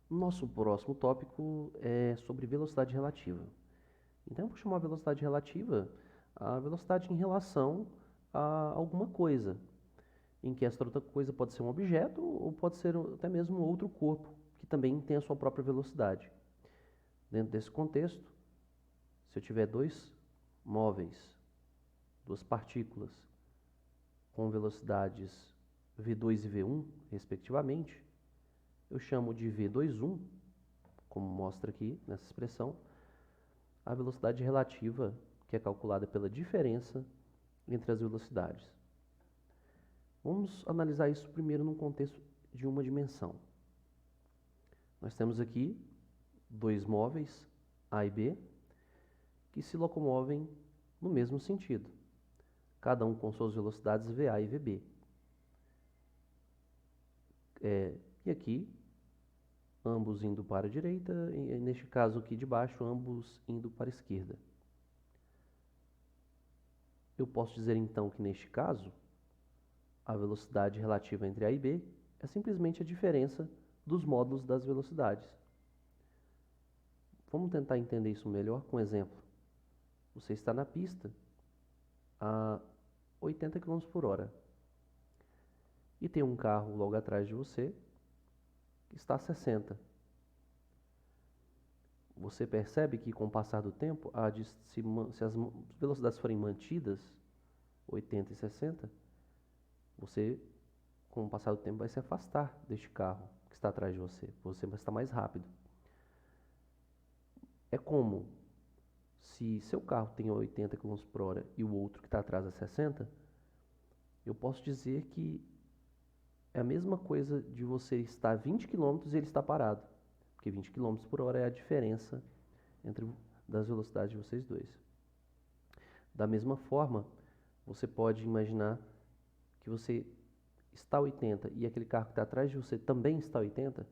Nosso próximo tópico é sobre velocidade relativa. Então, eu vou chamar a velocidade relativa a velocidade em relação a alguma coisa, em que esta outra coisa pode ser um objeto ou pode ser até mesmo outro corpo, que também tem a sua própria velocidade. Dentro desse contexto, se eu tiver dois móveis, duas partículas, com velocidades v2 e v1, respectivamente, eu chamo de v21, como mostra aqui nessa expressão, a velocidade relativa, que é calculada pela diferença entre as velocidades. Vamos analisar isso primeiro num contexto de uma dimensão. Nós temos aqui dois móveis, A e B, que se locomovem no mesmo sentido, cada um com suas velocidades VA e VB. E aqui, ambos indo para a direita, e neste caso aqui de baixo, ambos indo para a esquerda. Eu posso dizer então que neste caso, a velocidade relativa entre A e B é simplesmente a diferença dos módulos das velocidades. Vamos tentar entender isso melhor com um exemplo. Você está na pista a 80 km por hora e tem um carro logo atrás de você que está a 60. Você percebe que com o passar do tempo, se as velocidades forem mantidas, 80 e 60, você, com o passar do tempo, vai se afastar deste carro que está atrás de você. Você vai estar mais rápido. É como se seu carro tem 80 km por hora e o outro que está atrás a 60, eu posso dizer que é a mesma coisa de você estar a 20 km e ele está parado. Porque 20 km por hora é a diferença das velocidades de vocês dois. Da mesma forma, você pode imaginar que você está a 80 e aquele carro que está atrás de você também está a 80.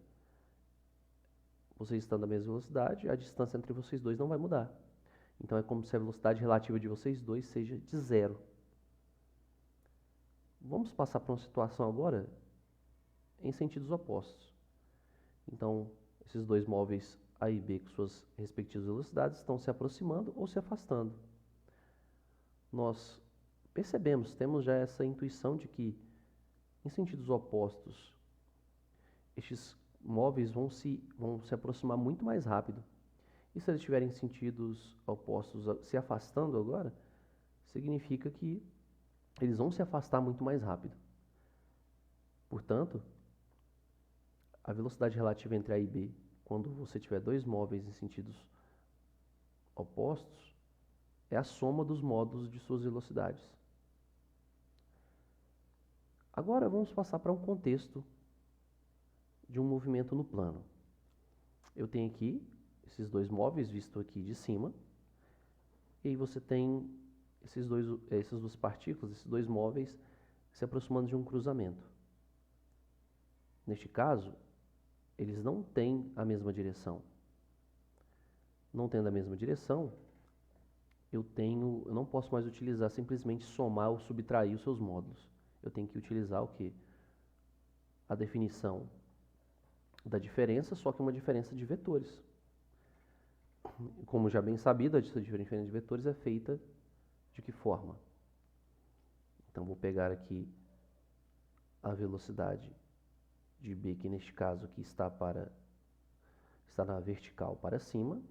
Vocês estão na mesma velocidade, a distância entre vocês dois não vai mudar. Então é como se a velocidade relativa de vocês dois seja de zero. Vamos passar para uma situação agora em sentidos opostos. Então, esses dois móveis A e B com suas respectivas velocidades estão se aproximando ou se afastando. Nós percebemos, temos já essa intuição de que, em sentidos opostos, estes móveis vão se aproximar muito mais rápido. E se eles estiverem em sentidos opostos se afastando agora, significa que eles vão se afastar muito mais rápido. Portanto, a velocidade relativa entre A e B, quando você tiver dois móveis em sentidos opostos, é a soma dos módulos de suas velocidades. Agora vamos passar para um contexto de um movimento no plano. Eu tenho aqui esses dois móveis visto aqui de cima, e aí você tem essas duas partículas, esses dois móveis se aproximando de um cruzamento. Neste caso, eles não têm a mesma direção. Não tendo a mesma direção, eu não posso mais utilizar simplesmente somar ou subtrair os seus módulos. Eu tenho que utilizar o quê? A definição da diferença, só que uma diferença de vetores. Como já bem sabido, a diferença de vetores é feita de que forma? Então, vou pegar aqui a velocidade de B, que neste caso aqui está na vertical para cima,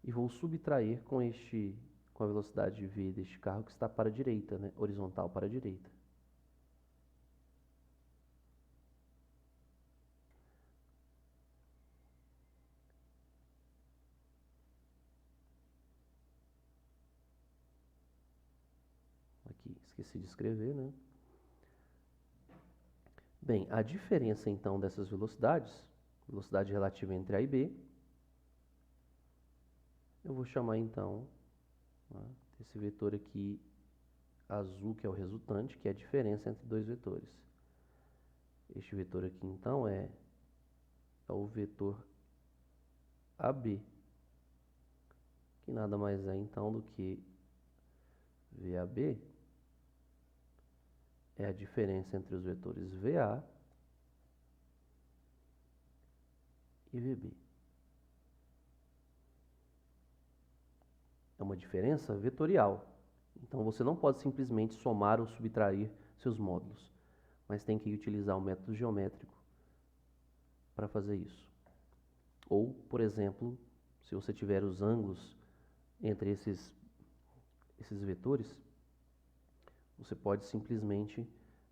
e vou subtrair com a velocidade de V deste carro que está para a direita, né? Horizontal para a direita. Aqui, esqueci de escrever, né? Bem, a diferença então dessas velocidades, velocidade relativa entre A e B, eu vou chamar então, né, esse vetor aqui azul, que é o resultante, que é a diferença entre dois vetores. Este vetor aqui então é o vetor AB, que nada mais é então do que VAB é a diferença entre os vetores VA e VB. É uma diferença vetorial. Então você não pode simplesmente somar ou subtrair seus módulos, mas tem que utilizar o método geométrico para fazer isso. Ou, por exemplo, se você tiver os ângulos entre esses vetores, você pode simplesmente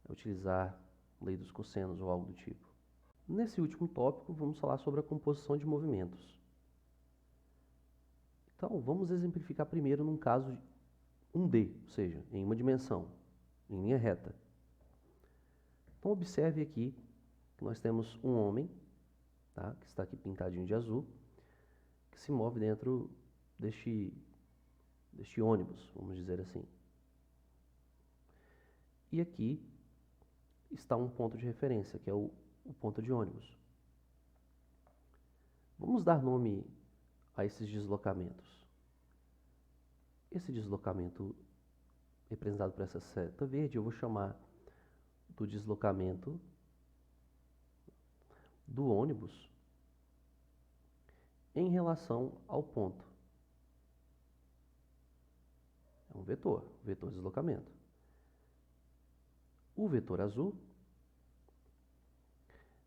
utilizar a lei dos cossenos ou algo do tipo. Nesse último tópico, vamos falar sobre a composição de movimentos. Então, vamos exemplificar primeiro num caso 1D, ou seja, em uma dimensão, em linha reta. Então, observe aqui que nós temos um homem, tá, que está aqui pintadinho de azul, que se move dentro deste ônibus, vamos dizer assim. E aqui está um ponto de referência, que é o ponto de ônibus. Vamos dar nome a esses deslocamentos. Esse deslocamento representado por essa seta verde, eu vou chamar do deslocamento do ônibus em relação ao ponto. É um vetor deslocamento. O vetor azul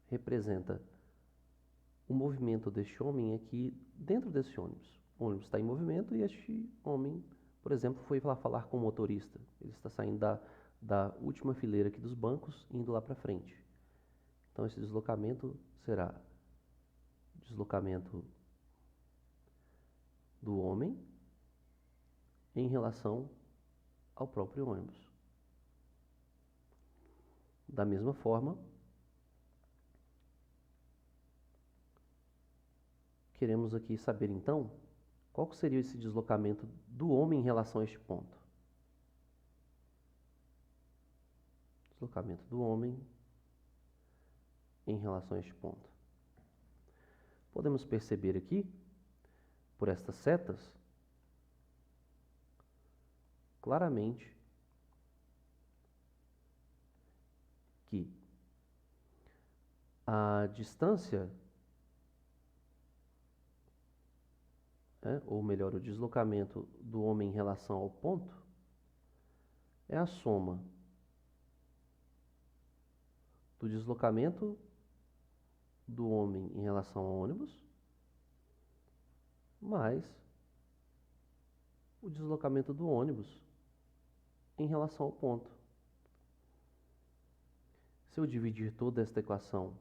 representa o movimento deste homem aqui dentro desse ônibus. O ônibus está em movimento e este homem, por exemplo, foi lá falar com o motorista. Ele está saindo da última fileira aqui dos bancos e indo lá para frente. Então, esse deslocamento será deslocamento do homem em relação ao próprio ônibus. Da mesma forma, queremos aqui saber então qual seria esse deslocamento do homem em relação a este ponto. Deslocamento do homem em relação a este ponto. Podemos perceber aqui, por estas setas, claramente que a distância, ou melhor, o deslocamento do homem em relação ao ponto, é a soma do deslocamento do homem em relação ao ônibus, mais o deslocamento do ônibus em relação ao ponto. Se eu dividir toda esta equação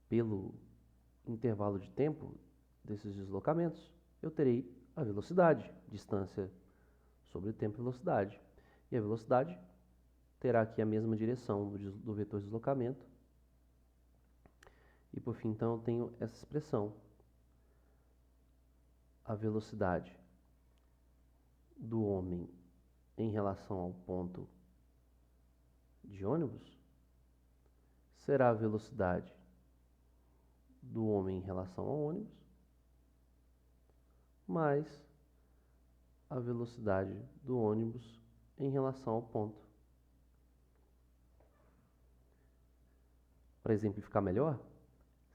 pelo intervalo de tempo desses deslocamentos, eu terei a velocidade, distância sobre tempo e velocidade. E a velocidade terá aqui a mesma direção do vetor de deslocamento. E por fim, então, eu tenho essa expressão. A velocidade do homem em relação ao ponto de ônibus será a velocidade do homem em relação ao ônibus mais a velocidade do ônibus em relação ao ponto. Para exemplificar melhor,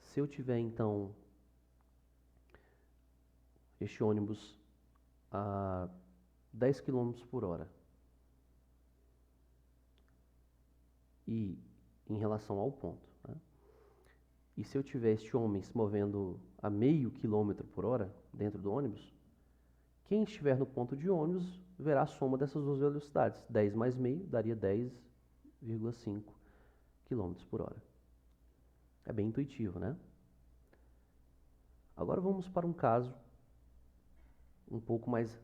se eu tiver então este ônibus a 10 km por hora e em relação ao ponto, né? E se eu tiver este homem se movendo a meio quilômetro por hora dentro do ônibus, quem estiver no ponto de ônibus verá a soma dessas duas velocidades. 10 mais meio daria 10,5 km por hora. É bem intuitivo, né? Agora vamos para um caso um pouco mais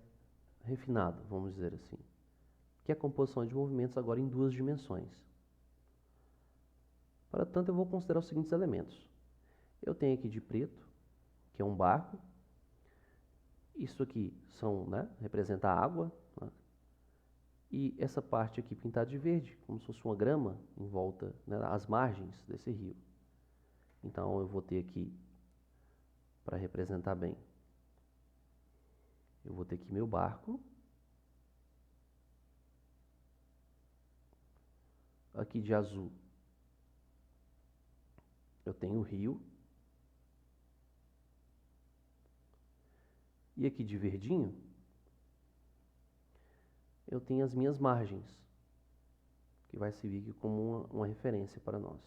refinado, vamos dizer assim, que é a composição de movimentos agora em duas dimensões. Para tanto, eu vou considerar os seguintes elementos. Eu tenho aqui de preto, que é um barco. Isso aqui representa a água, né? E essa parte aqui pintada de verde, como se fosse uma grama em volta, né, às margens desse rio. Então, eu vou ter aqui, para representar bem, eu vou ter aqui meu barco. aqui de azul, eu tenho o rio. E aqui de verdinho, eu tenho as minhas margens, que vai servir aqui como uma referência para nós.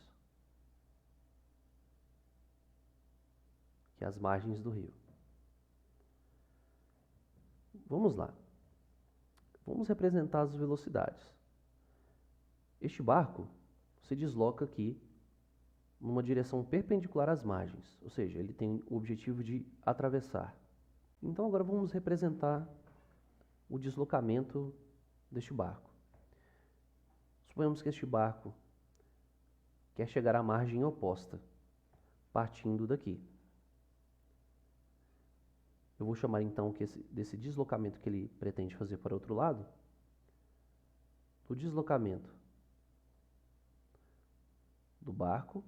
Que é as margens do rio. Vamos lá. Vamos representar as velocidades. Este barco se desloca aqui numa direção perpendicular às margens, ou seja, ele tem o objetivo de atravessar. Então agora vamos representar o deslocamento deste barco. Suponhamos que este barco quer chegar à margem oposta, partindo daqui. Eu vou chamar então desse deslocamento que ele pretende fazer para o outro lado, do deslocamento do barco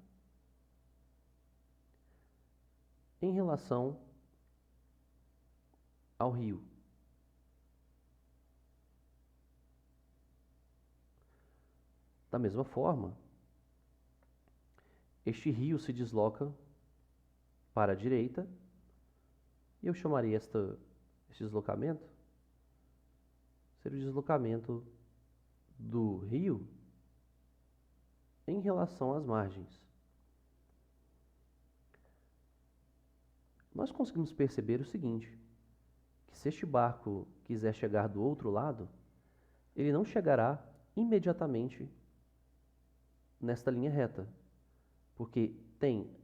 em relação ao rio. Da mesma forma, este rio se desloca para a direita e eu chamaria este deslocamento ser o deslocamento do rio em relação às margens. Nós conseguimos perceber o seguinte, que se este barco quiser chegar do outro lado, ele não chegará imediatamente nesta linha reta, porque tem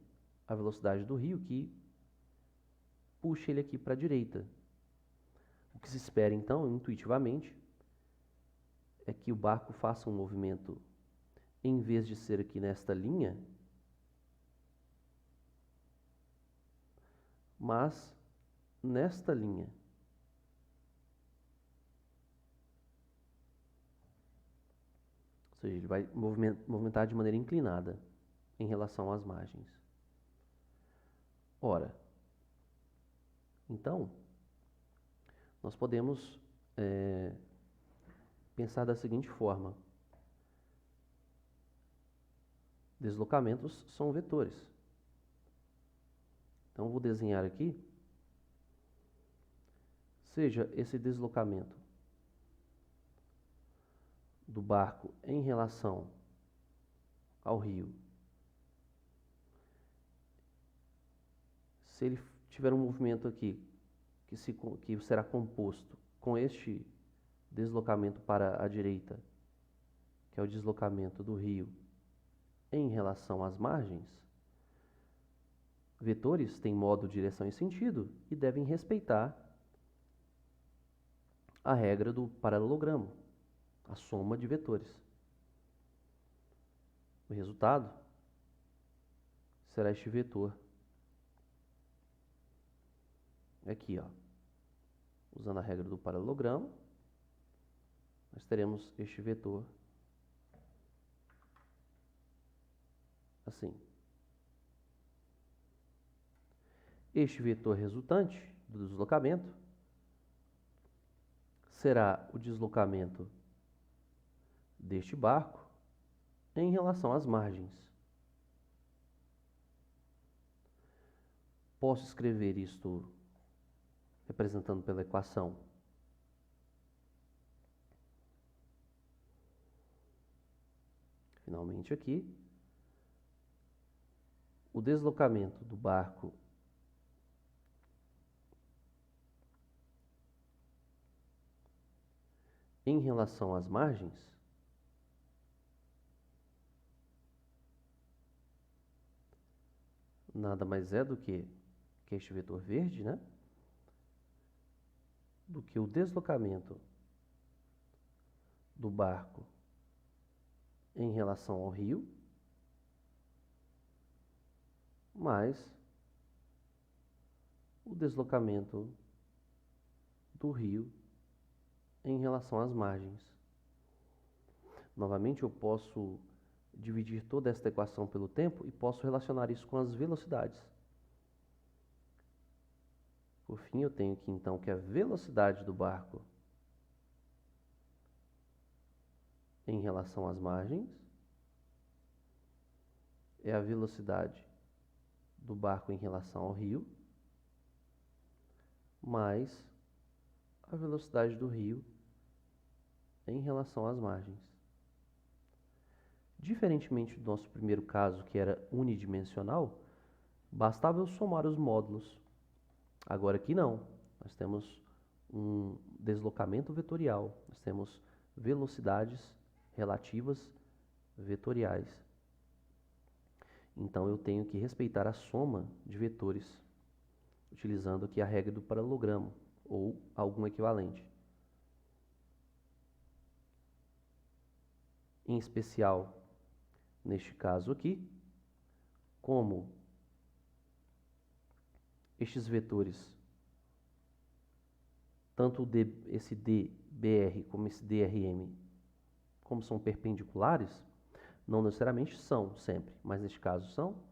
a velocidade do rio que puxa ele aqui para a direita. O que se espera então, intuitivamente, é que o barco faça um movimento, em vez de ser aqui nesta linha, mas nesta linha. Ou seja, ele vai movimentar de maneira inclinada em relação às margens. Ora, então, nós podemos pensar da seguinte forma. Deslocamentos são vetores. Então, eu vou desenhar aqui, seja esse deslocamento do barco em relação ao rio. Se ele tiver um movimento aqui que será composto com este deslocamento para a direita, que é o deslocamento do rio em relação às margens, vetores têm modo, direção e sentido e devem respeitar a regra do paralelogramo, a soma de vetores. O resultado será este vetor aqui, ó. Usando a regra do paralelogramo, nós teremos este vetor assim. Este vetor resultante do deslocamento será o deslocamento deste barco em relação às margens. Posso escrever isto representando pela equação finalmente aqui, o deslocamento do barco em relação às margens nada mais é do que este vetor verde, né? Do que o deslocamento do barco em relação ao rio, mais o deslocamento do rio em relação às margens. Novamente, eu posso dividir toda esta equação pelo tempo e posso relacionar isso com as velocidades. Por fim, eu tenho aqui então que a velocidade do barco em relação às margens é a velocidade do barco em relação ao rio, mais a velocidade do rio em relação às margens. Diferentemente do nosso primeiro caso, que era unidimensional, bastava eu somar os módulos. Agora aqui não, nós temos um deslocamento vetorial, nós temos velocidades relativas vetoriais. Então eu tenho que respeitar a soma de vetores, utilizando aqui a regra do paralelogramo ou algum equivalente. Em especial, neste caso aqui, como estes vetores, tanto esse dBr como esse drm, como são perpendiculares, não necessariamente são sempre, mas neste caso são,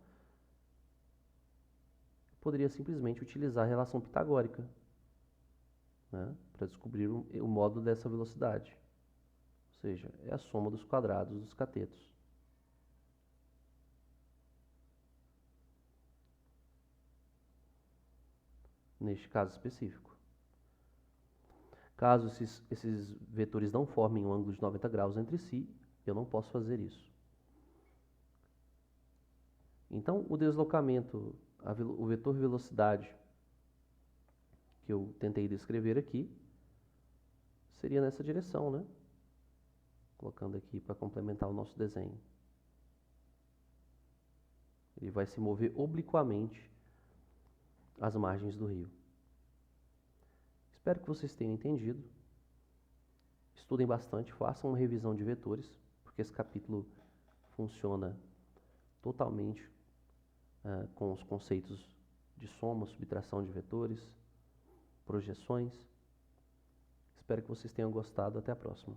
poderia simplesmente utilizar a relação pitagórica, né, para descobrir o módulo dessa velocidade. Ou seja, é a soma dos quadrados dos catetos. Neste caso específico. Caso esses vetores não formem um ângulo de 90 graus entre si, eu não posso fazer isso. Então, o deslocamento, o vetor velocidade que eu tentei descrever aqui, seria nessa direção, né? Colocando aqui para complementar o nosso desenho. Ele vai se mover obliquamente às margens do rio. Espero que vocês tenham entendido. Estudem bastante, façam uma revisão de vetores, porque esse capítulo funciona totalmente com os conceitos de soma, subtração de vetores, projeções. Espero que vocês tenham gostado. Até a próxima.